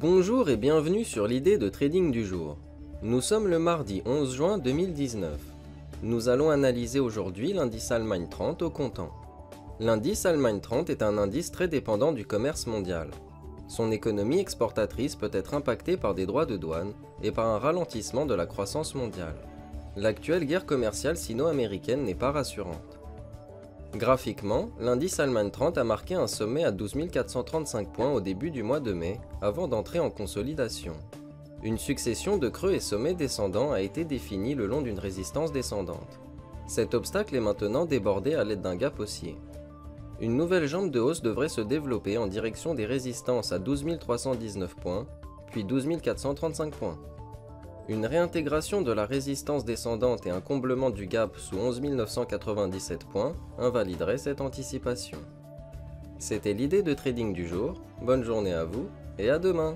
Bonjour et bienvenue sur l'idée de trading du jour. Nous sommes le mardi 11 juin 2019. Nous allons analyser aujourd'hui l'indice Allemagne 30 au comptant. L'indice Allemagne 30 est un indice très dépendant du commerce mondial. Son économie exportatrice peut être impactée par des droits de douane et par un ralentissement de la croissance mondiale. L'actuelle guerre commerciale sino-américaine n'est pas rassurante. Graphiquement, l'indice Allemagne 30 a marqué un sommet à 12 435 points au début du mois de mai, avant d'entrer en consolidation. Une succession de creux et sommets descendants a été définie le long d'une résistance descendante. Cet obstacle est maintenant débordé à l'aide d'un gap haussier. Une nouvelle jambe de hausse devrait se développer en direction des résistances à 12 319 points, puis 12 435 points. Une réintégration de la résistance descendante et un comblement du gap sous 11 997 points invalideraient cette anticipation. C'était l'idée de trading du jour, bonne journée à vous et à demain!